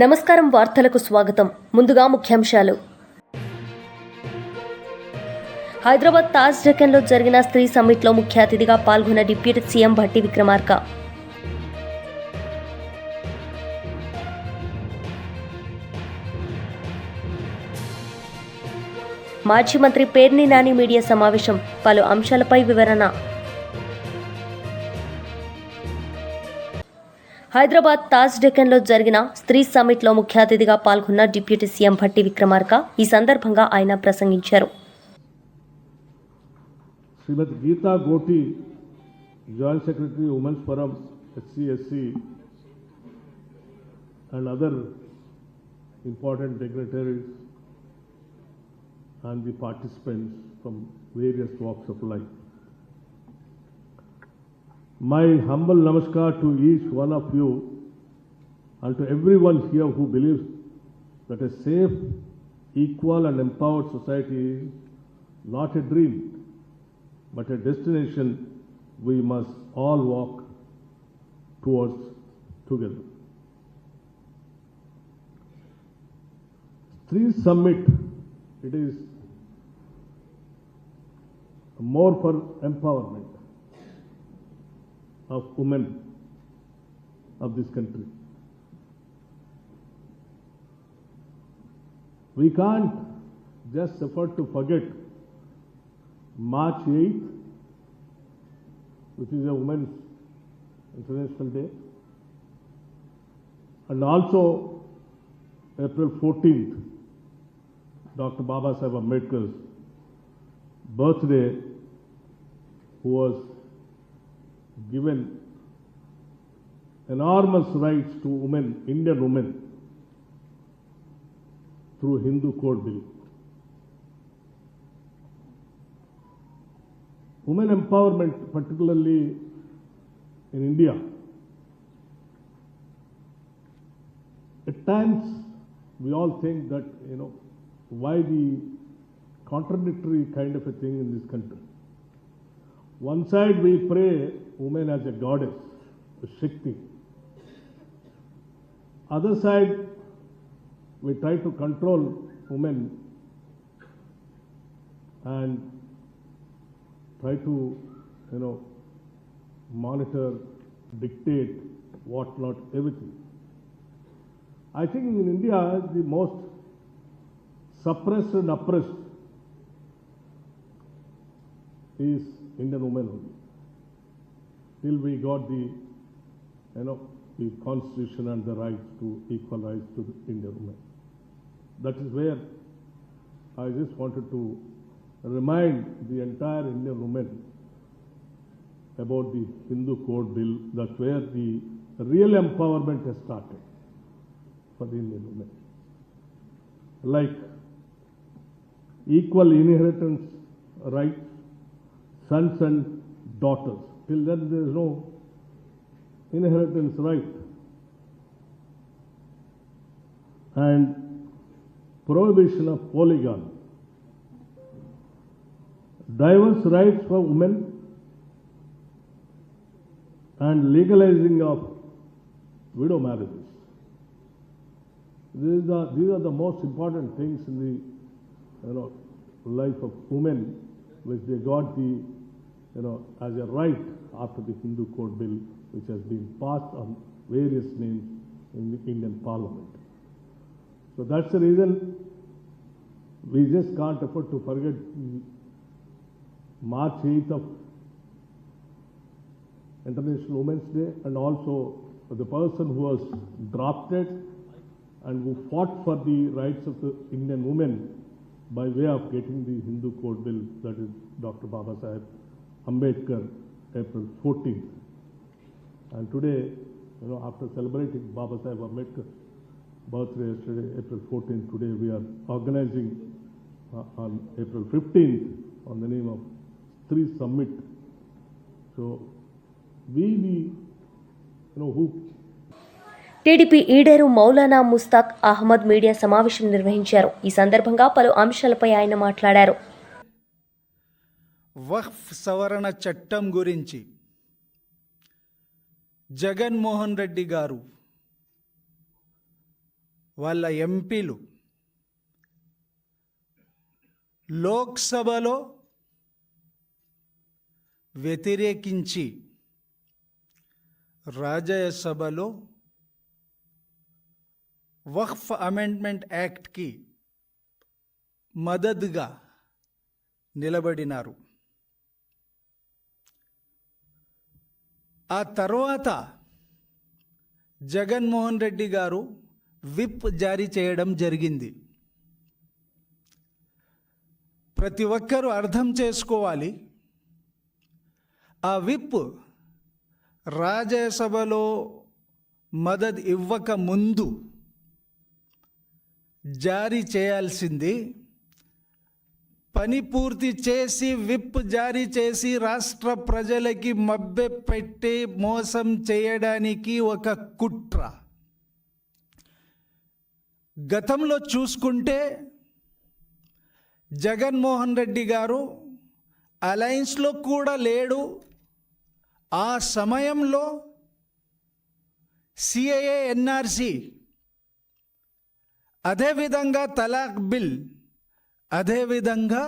నమస్కారం, వార్తలకు స్వాగతం. ముందుగా ముఖ్యాంశాలు. హైదరాబాద్ తాజ్ డెక్కన్లో జరిగిన స్త్రీ సమ్మిట్లో ముఖ్య అతిథిగా పాల్గొన్న డిప్యూటీ సీఎం భట్టి విక్రమార్క. మాజీ మంత్రి పేర్ని నాని మీడియా సమావేశం, పలు అంశాలపై వివరణ. హైదరాబాద్ తాజ్ డెక్కన్లో జరిగిన స్త్రీ సమ్మిట్లో ముఖ్య అతిథిగా పాల్గొన్న డిప్యూటీ సీఎం భట్టి విక్రమార్క ఈ సందర్భంగా ఆయన ప్రసంగించారు. Shrimati Geeta Goti, joint secretary women's forum HCSC and other important dignitaries and the participants from various walks of life. My humble namaskar to each one of you and to everyone here who believes that a safe, equal and empowered society is not a dream but a destination we must all walk towards together. Three Summit, it is more for empowerment of women of this country. We can't just afford to forget March 8th, which is a Women's International Day, and also April 14th, Dr. Baba Saheb Ambedkar's birthday, who was given enormous rights to women, Indian women, through Hindu Code Bill. Women empowerment, particularly in India, at times we all think that, why the contradictory kind of a thing in this country. One side we pray woman as a goddess, a Shakti. Other side we try to control women and try to, monitor, dictate, what not, everything. I think in India the most suppressed and oppressed is Indian women only. Till we got the constitution and the rights to equal rights to the Indian women. That is where I just wanted to remind the entire Indian women about the Hindu Code Bill. That's where the real empowerment has started for the Indian women. Like equal inheritance rights, sons and daughters. Till then there is no inheritance right. And prohibition of polygamy. Diverse rights for women and legalizing of widow marriages. These are the most important things in the life of women, which they got the as a right after the Hindu Code Bill, which has been passed on various names in the Indian Parliament. So that's the reason we just can't afford to forget March 8th of International Women's Day, and also the person who was drafted and who fought for the rights of the Indian women by way of getting the Hindu Code Bill, that is Dr. Baba Saheb Ambedkar, April 14th. And today, after celebrating Baba Saheb Ambedkar's birthday yesterday, April 14th, today we are organizing on April 15th on the name of Three Summit. So we who TDP Ederu Maulana Mushtaq Ahmed media సమావేశం నిర్వహించారు. ఈ సందర్భంగా పలు అంశాలపై ఆయన మాట్లాడారు. వక్ఫ్ సవరణ చట్టం గురించి జగన్మోహన్ రెడ్డి గారు వాళ్ళ ఎంపీలు లోక్సభలో వ్యతిరేకించి రాజ్యసభలో వక్ఫ్ అమెండ్మెంట్ యాక్ట్కి మద్దతుగా నిలబడినారు. ఆ తర్వాత జగన్మోహన్ రెడ్డి గారు విప్ జారీ చేయడం జరిగింది. ప్రతి ఒక్కరూ అర్థం చేసుకోవాలి, ఆ విప్ రాజ్యసభలో మద్దతు ఇవ్వక ముందు జారీ చేయాల్సింది. పని పూర్తి చేసి విప్ జారీ చేసి రాష్ట్ర ప్రజలకి మభ్యపెట్టి మోసం చేయడానికి ఒక కుట్ర. గతంలో చూసుకుంటే జగన్మోహన్ రెడ్డి గారు అలయన్స్లో కూడా లేడు. ఆ సమయంలో సిఏఏ, ఎన్ఆర్సి, అదేవిధంగా తలాక్ బిల్, అదేవిధంగా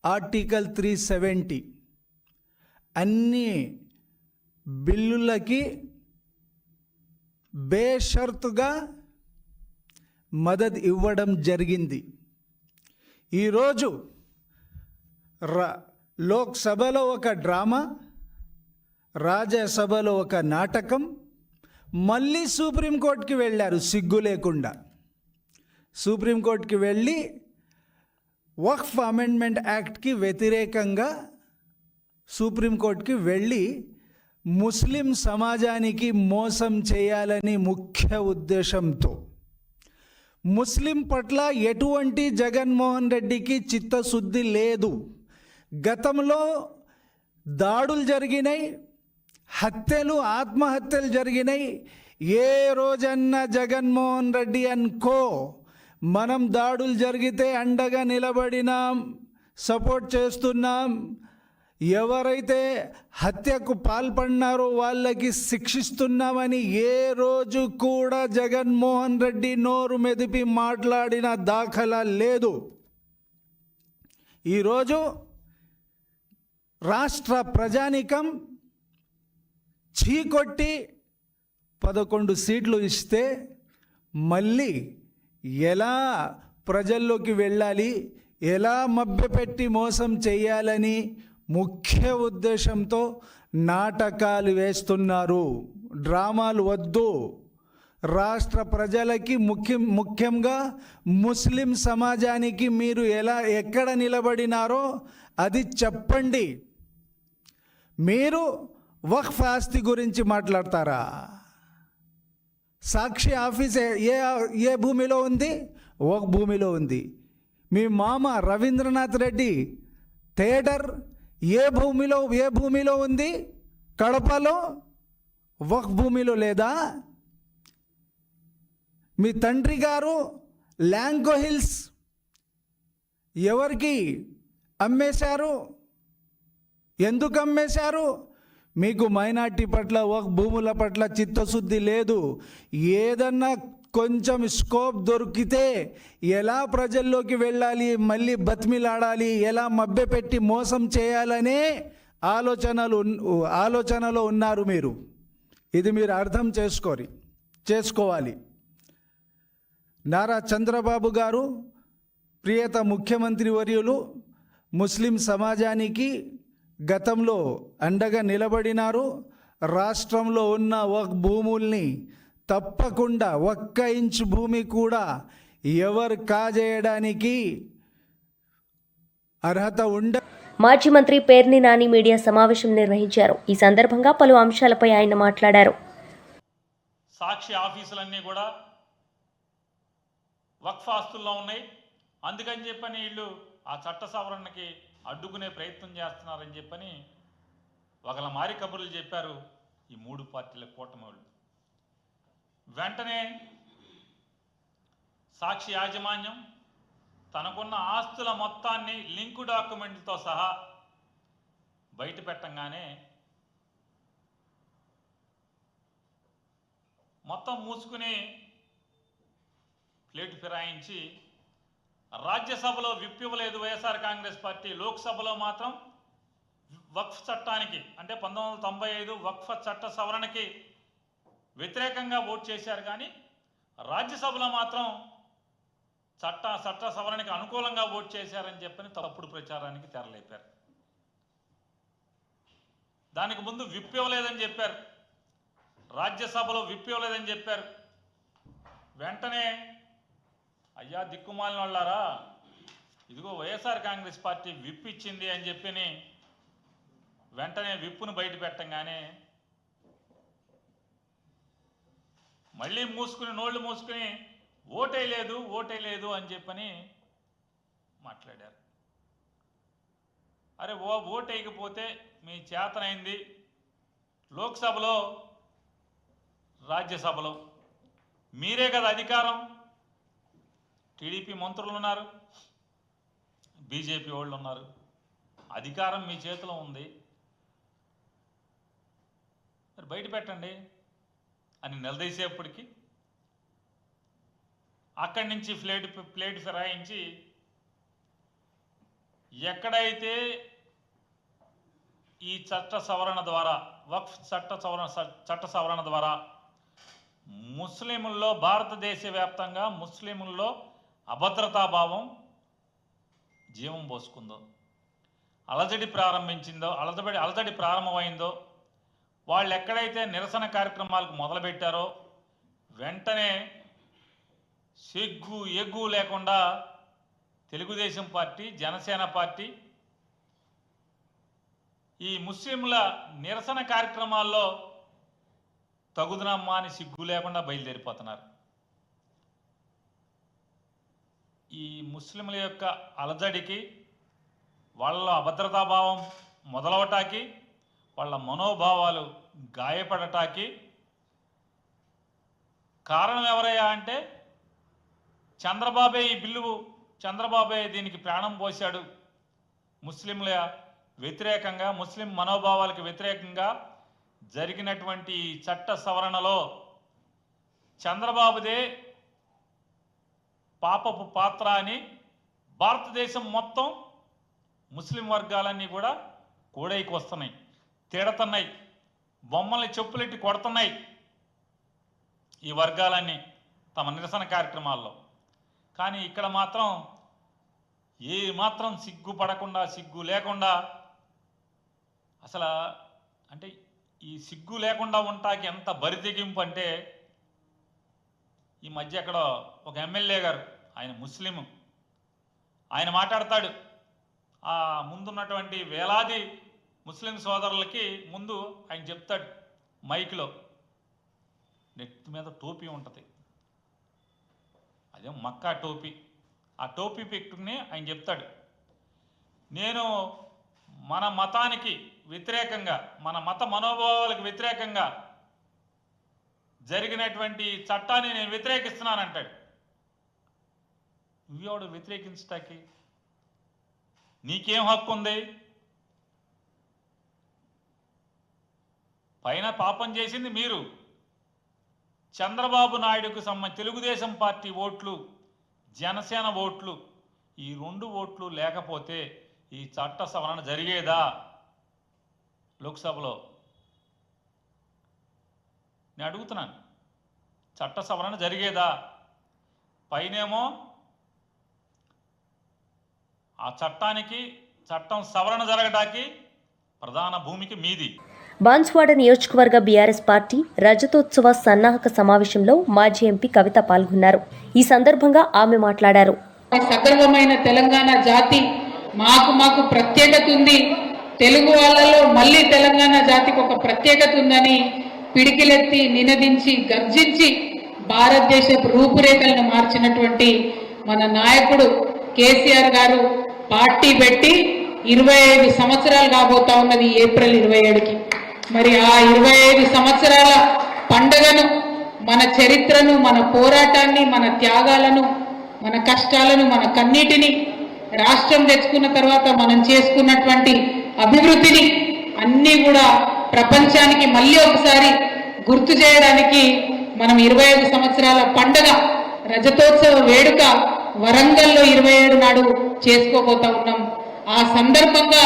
ఆర్టికల్ 370 అన్ని బిల్లులకి బేషరతుగా మద్దతు ఇవ్వడం జరిగింది. ఈరోజు లోక్సభలో ఒక డ్రామా, రాజ్యసభలో ఒక నాటకం, మళ్ళీ సుప్రీంకోర్టుకి వెళ్ళారు సిగ్గు లేకుండా. సుప్రీంకోర్టుకి వెళ్ళి వక్ఫ్ అమెండ్మెంట్ యాక్ట్కి వ్యతిరేకంగా సుప్రీంకోర్టుకి వెళ్ళి ముస్లిం సమాజానికి మోసం చేయాలని ముఖ్య ఉద్దేశంతో, ముస్లిం పట్ల ఎటువంటి జగన్మోహన్ రెడ్డికి చిత్తశుద్ధి లేదు. గతంలో దాడులు జరిగినాయి, హత్యలు, ఆత్మహత్యలు జరిగినాయి. ఏ రోజన్నా జగన్మోహన్ రెడ్డి అనుకో మనం దాడులు జరిగితే అండగా నిలబడినాం, సపోర్ట్ చేస్తున్నాం, ఎవరైతే హత్యకు పాల్పడినారో వాళ్ళకి శిక్షిస్తున్నామని ఏ రోజు కూడా జగన్మోహన్ రెడ్డి నోరు మెదిపి మాట్లాడిన దాఖలా లేదు. ఈరోజు రాష్ట్ర ప్రజానికం చీకొట్టి 11 సీట్లు ఇస్తే మళ్ళీ ఎలా ప్రజల్లోకి వెళ్ళాలి, ఎలా మభ్యపెట్టి మోసం చేయాలని ముఖ్య ఉద్దేశంతో నాటకాలు వేస్తున్నారు. డ్రామాలు వద్దు. రాష్ట్ర ప్రజలకి ముఖ్యంగా ముస్లిం సమాజానికి మీరు ఎక్కడ నిలబడినారో అది చెప్పండి. మీరు వక్ఫ్ ఆస్తి గురించి మాట్లాడతారా? సాక్షి ఆఫీస్ ఏ భూమిలో ఉంది? ఒక భూమిలో ఉంది. మీ మామ రవీంద్రనాథ్ రెడ్డి థియేటర్ ఏ భూమిలో ఉంది? కడపలో. వక్ఫ్ భూమిలో లేదా? మీ తండ్రి గారు ల్యాంకో హిల్స్ ఎవరికి అమ్మేశారు? ఎందుకు అమ్మేశారు? మీకు మైనార్టీ పట్ల, వక్ఫ్ భూముల పట్ల చిత్తశుద్ధి లేదు. ఏదన్నా కొంచెం స్కోప్ దొరికితే ఎలా ప్రజల్లోకి వెళ్ళాలి, మళ్ళీ బతిమిలాడాలి, ఎలా మభ్యపెట్టి మోసం చేయాలనే ఆలోచనలో ఉన్నారు మీరు. ఇది మీరు అర్థం చేసుకోవాలి. నారా చంద్రబాబు గారు ప్రియత ముఖ్యమంత్రి వర్యులు ముస్లిం సమాజానికి గతంలో అండగా నిలబడినారు. రాష్ట్రంలో ఉన్న వక్ఫ్ భూముల్ని తప్పకుండా 1 ఇంచు భూమి కూడా ఎవరు కాజేయడానికి అర్హత మాజీ మంత్రి పేర్ని నాని మీడియా సమావేశం నిర్వహించారు. ఈ సందర్భంగా పలు అంశాలపై ఆయన మాట్లాడారు. సాక్షి ఆఫీసులన్నీ కూడా వక్ఫ్ ఆస్తుల్లో ఉన్నాయి. అందుకని చెప్పని వీళ్ళు ఆ చట్ట సవరణకి అడ్డుకునే ప్రయత్నం చేస్తున్నారని చెప్పని ఒకళ్ళ మారి కబుర్లు చెప్పారు ఈ 3 పార్టీల కూటమి వాళ్ళు. వెంటనే సాక్షి యాజమాన్యం తనకున్న ఆస్తుల మొత్తాన్ని లింకు డాక్యుమెంట్లతో సహా బయట పెట్టంగానే మొత్తం మూసుకుని ప్లేటు ఫిరాయించి రాజ్యసభలో విప్ ఇవ్వలేదు వైఎస్ఆర్ కాంగ్రెస్ పార్టీ, లోక్సభలో మాత్రం వక్ఫ్ చట్టానికి అంటే 1995 వక్ఫ్ చట్ట సవరణకి వ్యతిరేకంగా ఓటు చేశారు. కానీ రాజ్యసభలో మాత్రం చట్ట సవరణకి అనుకూలంగా ఓటు చేశారని చెప్పని తప్పుడు ప్రచారానికి తెరలేపారు. దానికి ముందు విప్ ఇవ్వలేదని చెప్పారు, రాజ్యసభలో విప్ ఇవ్వలేదని చెప్పారు. వెంటనే అయ్యా దిక్కుమాలిన వాళ్ళారా, ఇదిగో వైఎస్ఆర్ కాంగ్రెస్ పార్టీ విప్ ఇచ్చింది అని చెప్పి వెంటనే విప్పును బయట పెట్టంగానే మళ్ళీ నోళ్ళు మూసుకుని ఓటే లేదు అని చెప్పని మాట్లాడారు. అరే ఓటు వేయకపోతే మీ చేతనైంది లోక్సభలో రాజ్యసభలో మీరే కదా అధికారం, టీడీపీ మంత్రులు ఉన్నారు, బీజేపీ వాళ్ళు ఉన్నారు, అధికారం మీ చేతిలో ఉంది, మరి బయట పెట్టండి అని నిలదీసేప్పటికీ అక్కడి నుంచి ప్లేట్ ఫిరాయించి ఎక్కడైతే ఈ చట్ట సవరణ ద్వారా వక్ఫ్ చట్ట సవరణ ద్వారా ముస్లింల్లో భారతదేశ వ్యాప్తంగా ముస్లింల్లో అభద్రతాభావం జీవం పోసుకుందో, అలజడి ప్రారంభమైందో, వాళ్ళు ఎక్కడైతే నిరసన కార్యక్రమాలకు మొదలుపెట్టారో వెంటనే ఎగ్గు లేకుండా తెలుగుదేశం పార్టీ, జనసేన పార్టీ ఈ ముస్లింల నిరసన కార్యక్రమాల్లో తగుదనమ్మా అని సిగ్గు లేకుండా బయలుదేరిపోతున్నారు. ఈ ముస్లింల యొక్క అలజడికి, వాళ్ళ అభద్రతాభావం మొదలవటానికి, వాళ్ళ మనోభావాలు గాయపడటానికి కారణం ఎవరయ్యా అంటే చంద్రబాబే దీనికి ప్రాణం పోశాడు. ముస్లింల వ్యతిరేకంగా, ముస్లిం మనోభావాలకు వ్యతిరేకంగా జరిగినటువంటి చట్ట సవరణలో చంద్రబాబుదే పాపపు పాత్ర అని భారతదేశం మొత్తం ముస్లిం వర్గాలన్నీ కూడా కూడైకి వస్తున్నాయి, తిడతున్నాయి, బొమ్మల్ని చెప్పులెట్టి కొడుతున్నాయి ఈ వర్గాలన్నీ తమ నిరసన కార్యక్రమాల్లో. కానీ ఇక్కడ మాత్రం ఏ మాత్రం సిగ్గుపడకుండా, సిగ్గు లేకుండా, అసలు అంటే ఈ సిగ్గు లేకుండా ఉంటాకి ఎంత బరితెగింపు అంటే ఈ మధ్య అక్కడ ఒక ఎమ్మెల్యే గారు, ఆయన ముస్లిం, ఆయన మాట్లాడతాడు. ఆ ముందున్నటువంటి వేలాది ముస్లిం సోదరులకి ముందు ఆయన చెప్తాడు మైక్లో, నెత్తి మీద టోపీ ఉంటుంది, అదే మక్కా టోపీ, ఆ టోపీ పెట్టుకుని ఆయన చెప్తాడు, నేను మన మతానికి వ్యతిరేకంగా, మన మత మనోభావాలకు వ్యతిరేకంగా జరిగినటువంటి చట్టాన్ని నేను వ్యతిరేకిస్తున్నానంటాడు. నువ్వెవడు వ్యతిరేకించటానికి? నీకేం హక్కు ఉంది? పైన పాపం చేసింది మీరు. చంద్రబాబు నాయుడుకు తెలుగుదేశం పార్టీ ఓట్లు, జనసేన ఓట్లు, ఈ 2 ఓట్లు లేకపోతే ఈ చట్ట సవరణ జరిగేదా లోక్సభలో? నేను అడుగుతున్నాను, చట్ట సవరణ జరిగేదా? పైనేమో ఆ చట్టం సవరణ జరగడానికి ప్రధాన భూమికి మీది. బాన్స్వాడ నియోజకవర్గ బీఆర్ఎస్ పార్టీ రజతోత్సవ సన్నాహక సమావేశంలో మాజీ ఎంపీ కవిత పాల్గొన్నారు. ఈ సందర్భంగా ఆమె మాట్లాడారు. సగర్వమైన తెలంగాణ జాతి మాకు ప్రత్యేకత ఉంది, తెలుగు వాళ్ళలో మళ్ళీ తెలంగాణ జాతికి ఒక ప్రత్యేకత ఉందని పిడికిలెత్తి నినదించి గర్జించి భారతదేశపు రూపురేఖలను మార్చినటువంటి మన నాయకుడు కేసీఆర్ గారు పార్టీ పెట్టి 25 సంవత్సరాలు కాబోతా ఉన్నది ఏప్రిల్ 27కి. మరి ఆ 25 సంవత్సరాల పండుగను మన చరిత్రను, మన పోరాటాన్ని, మన త్యాగాలను, మన కష్టాలను, మన కన్నీటిని, రాష్ట్రం తెచ్చుకున్న తర్వాత మనం చేసుకున్నటువంటి అభివృద్ధిని అన్నీ కూడా ప్రపంచానికి మళ్ళీ ఒకసారి గుర్తు చేయడానికి మనం 25 సంవత్సరాల పండగ రజతోత్సవ వేడుక వరంగల్లో 27 నాడు చేసుకోబోతా ఉన్నాం. ఆ సందర్భంగా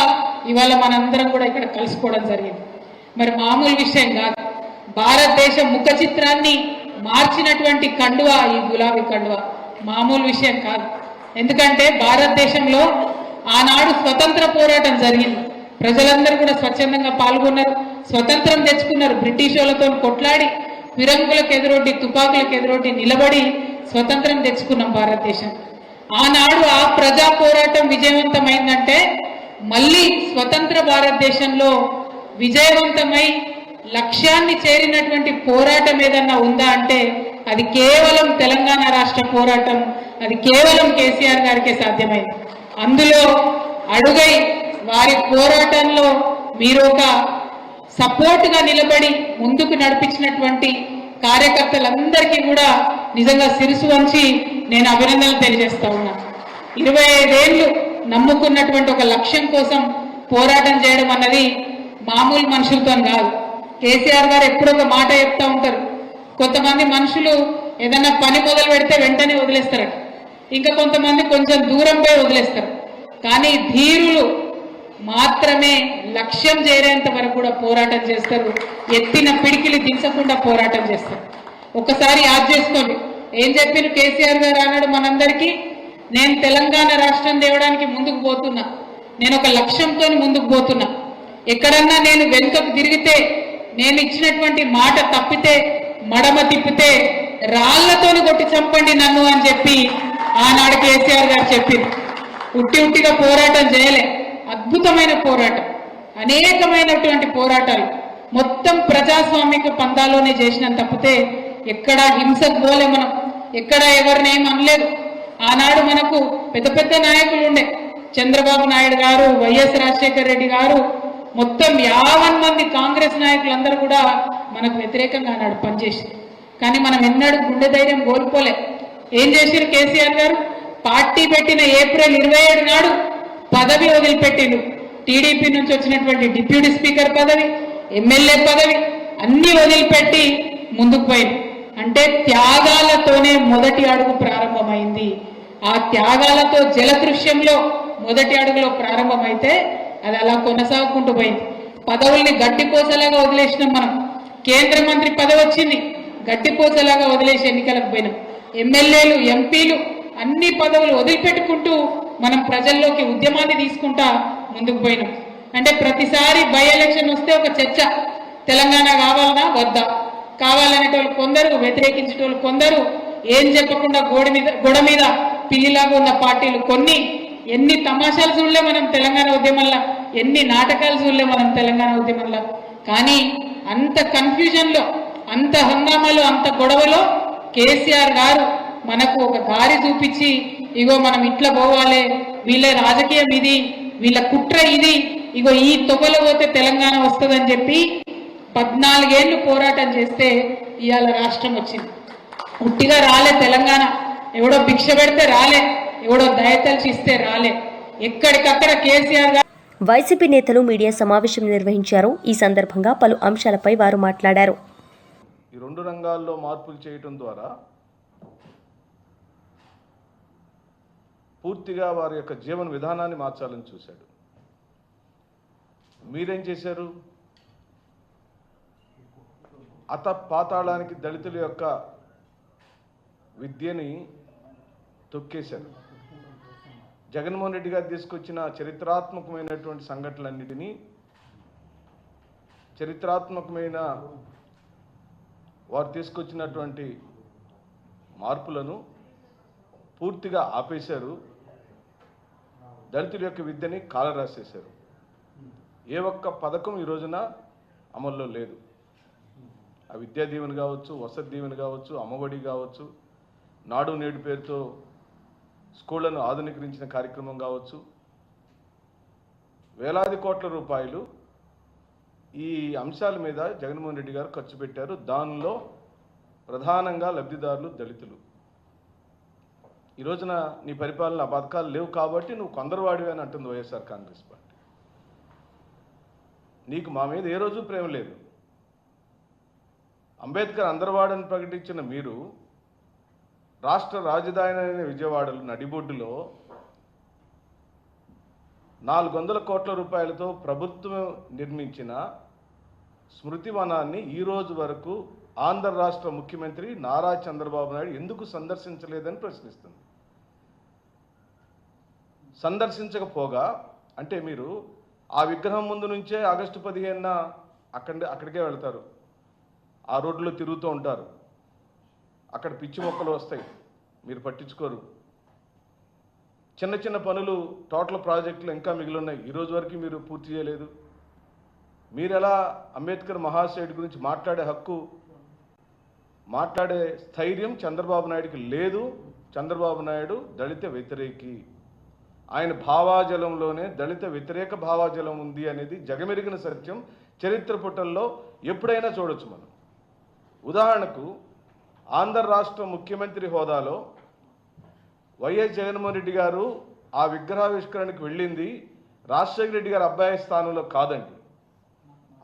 ఇవాళ మనందరం కూడా ఇక్కడ కలుసుకోవడం జరిగింది. మరి మామూలు విషయం కాదు. భారతదేశ ముఖ చిత్రాన్ని మార్చినటువంటి కండువా ఈ గులాబీ కండువా మామూలు విషయం కాదు. ఎందుకంటే భారతదేశంలో ఆనాడు స్వతంత్ర పోరాటం జరిగింది. ప్రజలందరూ కూడా స్వచ్ఛందంగా పాల్గొన్నారు, స్వతంత్రం తెచ్చుకున్నారు. బ్రిటిష్ వాళ్ళతో కొట్లాడి ఫిరంగులకు ఎదురొడ్డి, తుపాకులకు ఎదురొడ్డి నిలబడి స్వతంత్రం తెచ్చుకున్నాం భారతదేశం. ఆనాడు ఆ ప్రజా పోరాటం విజయవంతమైందంటే మళ్ళీ స్వతంత్ర భారతదేశంలో విజయవంతమై లక్ష్యాన్ని చేరినటువంటి పోరాటం ఏదన్నా ఉందా అంటే అది కేవలం తెలంగాణ రాష్ట్ర పోరాటం, అది కేవలం కేసీఆర్ గారికే సాధ్యమైంది. అందులో అడుగై వారి పోరాటంలో మీరు ఒక సపోర్ట్గా నిలబడి ముందుకు నడిపించినటువంటి కార్యకర్తలందరికీ కూడా నిజంగా శిరసు వంచి నేను అభినందనలు తెలియజేస్తా ఉన్నా. 25 ఏళ్ళు నమ్ముకున్నటువంటి ఒక లక్ష్యం కోసం పోరాటం చేయడం అన్నది మామూలు మనుషులతో కాదు. కేసీఆర్ గారు ఎప్పుడు ఒక మాట చెప్తా ఉంటారు, కొంతమంది మనుషులు ఏదన్నా పని మొదలు పెడితే వెంటనే వదిలేస్తారట, ఇంకా కొంతమంది కొంచెం దూరం పోయి వదిలేస్తారు. కానీ ధీరులు మాత్రమే లక్ష్యం చేరేంత వరకు కూడా పోరాటం చేస్తారు, ఎత్తిన పిడికిలి దించకుండా పోరాటం చేస్తారు. ఒకసారి యాద్ చేసుకోండి, ఏం చెప్పిన కేసీఆర్ గారు అన్నాడు మనందరికీ, నేను తెలంగాణ రాష్ట్రం తేవడానికి ముందుకు పోతున్నా, నేను ఒక లక్ష్యంతో ముందుకు పోతున్నా, ఎక్కడన్నా నేను వెనుకకు తిరిగితే, నేను ఇచ్చినటువంటి మాట తప్పితే, మడమ తిప్పితే రాళ్లతోని కొట్టి చంపండి నన్ను అని చెప్పి ఆనాడు కేసీఆర్ గారు చెప్పింది. ఉట్టిగా పోరాటం చేయలే, అద్భుతమైన పోరాటం, అనేకమైనటువంటి పోరాటాలు మొత్తం ప్రజాస్వామిక పందాలోనే చేసినాం తప్పితే ఎక్కడా హింసకు పోలే, మనం ఎక్కడ ఎవరిని ఏం అనలేదు. ఆనాడు మనకు పెద్ద పెద్ద నాయకులు ఉండే, చంద్రబాబు నాయుడు గారు, వైఎస్ రాజశేఖర రెడ్డి గారు, మొత్తం 50 మంది కాంగ్రెస్ నాయకులందరూ కూడా మనకు వ్యతిరేకంగా ఆనాడు పనిచేసింది. కానీ మనం ఎన్నడూ గుండె ధైర్యం కోల్పోలే. ఏం చేశారు కేసీఆర్ గారు? పార్టీ పెట్టిన ఏప్రిల్ 27 నాడు పదవి వదిలిపెట్టిండు. టీడీపీ నుంచి వచ్చినటువంటి డిప్యూటీ స్పీకర్ పదవి, ఎమ్మెల్యే పదవి అన్ని వదిలిపెట్టి ముందుకు పోయింది. అంటే త్యాగాలతోనే మొదటి అడుగు ప్రారంభమైంది. ఆ త్యాగాలతో జలదృశ్యంలో మొదటి అడుగులో ప్రారంభమైతే అది అలా కొనసాగుకుంటూ పోయింది. పదవుల్ని గడ్డిపోసలాగా వదిలేసినాం మనం. కేంద్ర మంత్రి పదవి వచ్చింది, గడ్డిపోసలాగా వదిలేసి ఎన్నికలకు పోయినాం. ఎమ్మెల్యేలు, ఎంపీలు అన్ని పదవులు వదిలిపెట్టుకుంటూ మనం ప్రజల్లోకి ఉద్యమాన్ని తీసుకుంటా ముందుకు పోయినాం. అంటే ప్రతిసారి బై ఎలక్షన్ వస్తే ఒక చర్చ, తెలంగాణ కావాలన్నా వద్దా, కావాలనేటోళ్ళు కొందరు, వ్యతిరేకించేటోళ్ళు కొందరు, ఏం చెప్పకుండా గోడ మీద పిల్లిలాగా ఉన్న పార్టీలు కొన్ని. ఎన్ని తమాషాలు చూడలే మనం తెలంగాణ ఉద్యమంలో, ఎన్ని నాటకాలు చూడలే మనం తెలంగాణ ఉద్యమంలో. కానీ అంత కన్ఫ్యూజన్లో, అంత హంగామాలో, అంత గొడవలో కేసీఆర్ గారు మనకు ఒక దారి చూపించి, ఇగో మనం ఇట్లా పోవాలి, వీళ్ళ రాజకీయం ఇది, వీళ్ళ కుట్ర ఇది, ఇగో ఈ తొగలో పోతే తెలంగాణ వస్తుందని చెప్పి 14 ఏళ్ళు పోరాటం చేస్తే ఇవాళ రాష్ట్రం వచ్చింది. ఉట్టిగా రాలే తెలంగాణ, ఎవడో భిక్ష పెడితే రాలే, ఎవడో దయతలిచి ఇస్తే రాలే. ఎక్కడికక్కడ కేసీఆర్ గారు. వైసీపీ నేతలు మీడియా సమావేశం నిర్వహించారు. ఈ సందర్భంగా పలు అంశాలపై వారు మాట్లాడారు. ఈ 2 రంగాల్లో మార్పులు చేయటం ద్వారా పూర్తిగా వారి యొక్క జీవన విధానాన్ని మార్చాలని చూశాడు. మీరేం చేశారు? పాతాళానికి దళితుల యొక్క విద్యని తొక్కేశారు. జగన్మోహన్ రెడ్డి గారు తీసుకొచ్చిన చరిత్రాత్మకమైనటువంటి సంఘటనలన్నిటినీ, చరిత్రాత్మకమైన వారు తీసుకొచ్చినటువంటి మార్పులను పూర్తిగా ఆపేశారు. దళితుల యొక్క విద్యని కాలరాసేశారు. ఏ ఒక్క పథకం ఈ రోజున అమల్లో లేదు. ఆ విద్యా దీవెన కావచ్చు, వసతి దీవెన కావచ్చు, అమ్మఒడి కావచ్చు, నాడు నేడు పేరుతో స్కూళ్లను ఆధునీకరించిన కార్యక్రమం కావచ్చు, వేలాది కోట్ల రూపాయలు ఈ అంశాల మీద జగన్మోహన్ రెడ్డి గారు ఖర్చు పెట్టారు. దానిలో ప్రధానంగా లబ్ధిదారులు దళితులు. ఈ రోజున నీ పరిపాలన ఆ పథకాలు లేవు కాబట్టి నువ్వు కొందరువాడివి అని అంటుంది వైఎస్ఆర్ కాంగ్రెస్ పార్టీ. నీకు మా మీద ఏ రోజు ప్రేమ లేదు. అంబేద్కర్ అందరివాడని ప్రకటించిన మీరు రాష్ట్ర రాజధాని అయిన విజయవాడలో నడిబొడ్డులో 400 కోట్ల రూపాయలతో ప్రభుత్వం నిర్మించిన స్మృతి వనాన్ని ఈ రోజు వరకు ఆంధ్ర రాష్ట్ర ముఖ్యమంత్రి నారా చంద్రబాబు నాయుడు ఎందుకు సందర్శించలేదని ప్రశ్నిస్తుంది. సందర్శించకపోగా అంటే మీరు ఆ విగ్రహం ముందు నుంచే ఆగస్టు 15న అక్కడికే వెళ్తారు, ఆ రోడ్లో తిరుగుతూ ఉంటారు, అక్కడ పిచ్చి మొక్కలు వస్తాయి, మీరు పట్టించుకోరు. చిన్న చిన్న పనులు టోటల్ ప్రాజెక్టులు ఇంకా మిగిలిన్నాయి, ఈరోజు వరకు మీరు పూర్తి చేయలేదు. మీరు ఎలా అంబేద్కర్ మహాశయుడి గురించి మాట్లాడే హక్కు, మాట్లాడే స్థైర్యం చంద్రబాబు నాయుడికి లేదు. చంద్రబాబు నాయుడు దళిత వ్యతిరేకి. ఆయన భావాజలంలోనే దళిత వ్యతిరేక భావాజలం ఉంది అనేది జగమెరిగిన సత్యం. చరిత్ర పుటల్లో ఎప్పుడైనా చూడొచ్చు మనం. ఉదాహరణకు ఆంధ్ర రాష్ట్ర ముఖ్యమంత్రి హోదాలో వైఎస్ జగన్మోహన్ రెడ్డి గారు ఆ విగ్రహావిష్కరణకు వెళ్ళింది రాజశేఖర రెడ్డి గారి అబ్బాయి స్థానంలో కాదండి.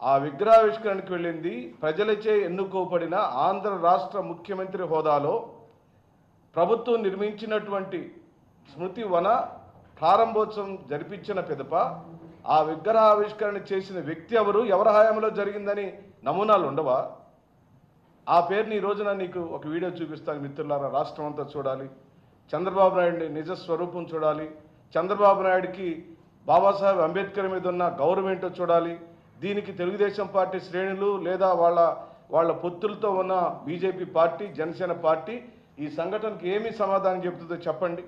ఆ విగ్రహావిష్కరణకు వెళ్ళింది ప్రజలచే ఎన్నుకోబడిన ఆంధ్ర రాష్ట్ర ముఖ్యమంత్రి హోదాలో ప్రభుత్వం నిర్మించినటువంటి స్మృతి వన ప్రారంభోత్సవం జరిపించిన పిదప ఆ విగ్రహావిష్కరణ చేసిన వ్యక్తి ఎవరు, ఎవరి హయాంలో జరిగిందని నమూనాలు ఉండవా? ఆ పేరుని ఈ రోజున నీకు ఒక వీడియో చూపిస్తాను మిత్రులారా. రాష్ట్రం అంతా చూడాలి, చంద్రబాబు నాయుడిని నిజ స్వరూపం చూడాలి, చంద్రబాబు నాయుడికి బాబాసాహెబ్ అంబేద్కర్ మీద ఉన్న గౌరవం ఏంటో చూడాలి. దీనికి తెలుగుదేశం పార్టీ శ్రేణులు లేదా వాళ్ళ పొత్తులతో ఉన్న బీజేపీ పార్టీ, జనసేన పార్టీ ఈ సంఘటనకు ఏమీ సమాధానం చెబుతుందో చెప్పండి.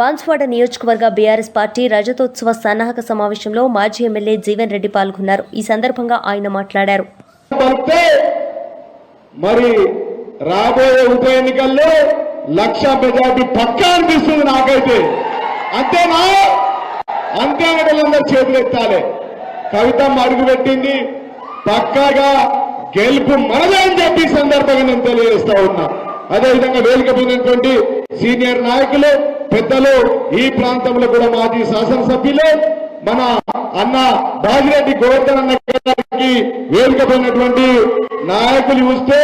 బాన్స్వాడ నియోజకవర్గ బీఆర్ఎస్ పార్టీ రజతోత్సవ సన్నాహక సమావేశంలో మాజీ ఎమ్మెల్యే జీవన్ రెడ్డి పాల్గొన్నారు. ఈ సందర్భంగా ఆయన మాట్లాడారు. మరి రాబోయే ఉప ఎన్నికల్లో 1,00,000 మెజార్టీ పక్కా అనిపిస్తుంది నాకైతే. అంతేనా? అంతే అనడందరూ చేతులు ఎత్తాలి. కవితమ్మ అడుగు పెట్టింది, పక్కాగా గెలుపు మనదే అని చెప్పి సందర్భంగా నేను తెలియజేస్తా ఉన్నా. అదేవిధంగా వేదిక పొందినటువంటి సీనియర్ నాయకులు, పెద్దలు, ఈ ప్రాంతంలో కూడా మాజీ శాసనసభ్యులు, మన అన్న బాజిరెడ్డి గోవర్ధన్ అన్న గారికి వేదిక పొందినటువంటి నాయకులు చూస్తే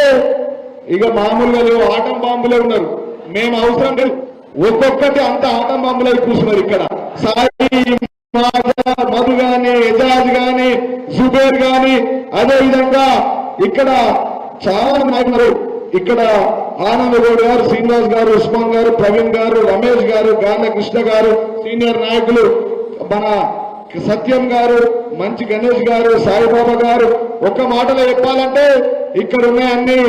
ఇక మామూలుగా లేవు, ఆటం బాంబులే ఉన్నారు. మేము అవసరం లేదు, ఒక్కొక్కటి అంత ఆటం బాంబులే కూర్చున్నారు ఇక్కడ. సాయి, మధు గాని, ఎజాజ్ గాని, జుబేర్ గాని, అదేవిధంగా ఇక్కడ చాలా నాయకులు, ఇక్కడ ఆనంద్ గౌడ్ గారు, శ్రీనివాస్ గారు, ఉస్మాన్ గారు, ప్రవీణ్ గారు, రమేష్ గారు, గార్ల కృష్ణ గారు, సీనియర్ నాయకులు, మన సత్యం గారు, మంచి గణేష్ గారు, సాయిబాబా గారు. ఒక్క మాటలో చెప్పాలంటే ఇక్కడ ఉన్నాయి అన్ని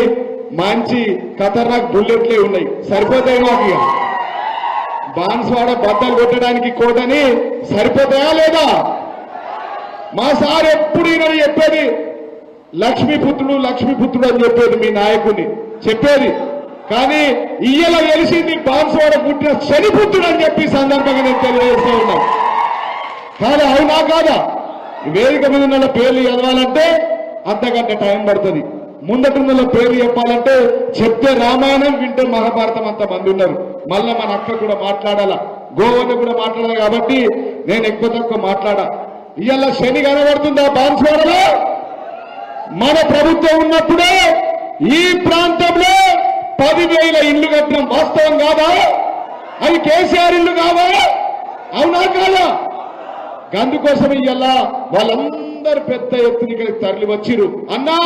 మంచి ఖతర్నాక్ బుల్లెట్లే ఉన్నాయి. సరిపోతాయి మాకు ఇక బాన్స్వాడ బద్దలు కొట్టడానికి కోటని సరిపోతాయా లేదా? మా సార్ ఎప్పుడు ఈయన చెప్పేది లక్ష్మీపుత్రుడు లక్ష్మీపుత్రుడు అని చెప్పేది, మీ నాయకుడిని చెప్పేది. కానీ ఇయ్యల తెలిసింది బాన్స్వాడ పుట్టిన శనిపుత్రుడు అని చెప్పి సందర్భంగా నేను తెలియజేస్తూ ఉన్నాను. కాదా? అవునా కాదా? వేదిక మీద ఉన్న పేర్లు చదవాలంటే అంతకంటే టైం పడుతుంది. ముందటున్న పేర్లు చెప్పాలంటే చెప్తే రామాయణం, వింటే మహాభారతం అంత మంది ఉన్నారు. మళ్ళా మన అక్క కూడా మాట్లాడాలా, గోవన్న కూడా మాట్లాడాలి. కాబట్టి నేను ఎక్కువ తక్కువ మాట్లాడా. ఇవాళ శని కనబడుతుందా బాన్స్వాడలో? మన ప్రభుత్వం ఉన్నప్పుడే ఈ ప్రాంతంలో 10,000 ఇళ్లు కట్టడం వాస్తవం కాదా? అవి కేసీఆర్ ఇల్లు కాదా? అవునా కాదా? అందుకోసం ఇవాళ వాళ్ళందరూ పెద్ద ఎత్తున ఇక్కడికి తరలి వచ్చిరు. అన్నా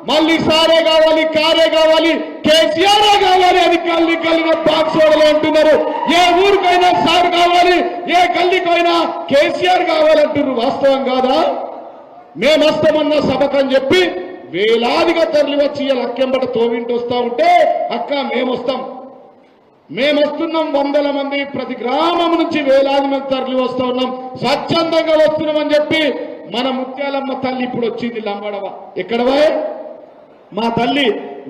మళ్ళీ సారే కావాలి, కారే కావాలి, కేసీఆర్ కావాలి అని గల్లీ గల్లీలో బాక్సోడలు అంటున్నారు. ఏ ఊరికైనా సార్ కావాలి, ఏ గల్లీకైనా కేసీఆర్ కావాలంటున్నారు. వాస్తవం కాదా? మేమొస్తామన్న సభకని చెప్పి వేలాదిగా తరలి వచ్చి లక్కెంబట తోవింటి వస్తా ఉంటే, అక్క మేమొస్తున్నాం 100 మంది, ప్రతి గ్రామం నుంచి వేలాది మంది తరలి వస్తా ఉన్నాం, స్వచ్ఛందంగా వస్తున్నామని చెప్పి మన ముత్యాలమ్మ తల్లి ఇప్పుడు వచ్చింది లంబడవ. ఎక్కడవా మా తల్లి?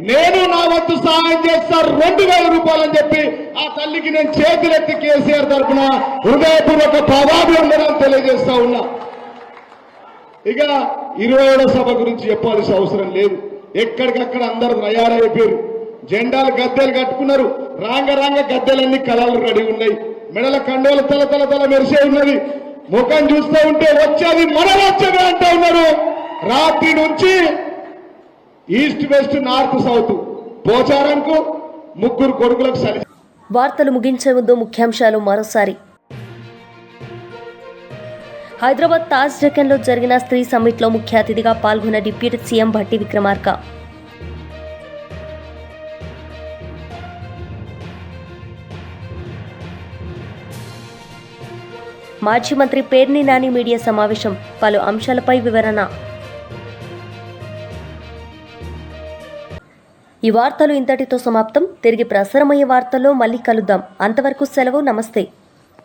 నేను నా వంతు సహాయం చేస్తారు 2,000 రూపాయలు అని చెప్పి ఆ తల్లికి నేను చేతులెత్తి కేసీఆర్ తరఫున హృదయపూర్వక పాదాభివందనాలు తెలియజేస్తా ఉన్నా. ఇక 27వ సభ గురించి చెప్పాల్సిన అవసరం లేదు. ఎక్కడికక్కడ అందరు తయారైపోయారు. జెండాలు గద్దెలు కట్టుకున్నారు. రాంగ గద్దెలన్నీ కలర్లు రెడీ ఉన్నాయి. మెడల కండోలు తల తల తల మెరిసే ఉన్నది. ముఖం చూస్తూ ఉంటే వచ్చేది మన రాజ్యమే అంటూ ఉన్నారు. రాత్రి నుంచి ఈస్ట్ వెస్ట్ నార్త్ సౌత్ పోచారంకు 3 కొడుకులకు సరి. వార్తలు ముగించే ముందు ముఖ్యాంశాలు మరోసారి. హైదరాబాద్ తాజ్ డెక్కన్లో జరిగిన స్త్రీ సమ్మిట్లో ముఖ్య అతిథిగా పాల్గొన్న డిప్యూటీ సీఎం భట్టి విక్రమార్క. మాజీ మంత్రి పేర్ని నాని మీడియా సమావేశం, పలు అంశాలపై వివరణ. ఈ వార్తలు ఇంతటితో సమాప్తం. తిరిగి ప్రసారమయ్యే వార్తల్లో మళ్ళీ కలుద్దాం. అంతవరకు సెలవు. నమస్తే.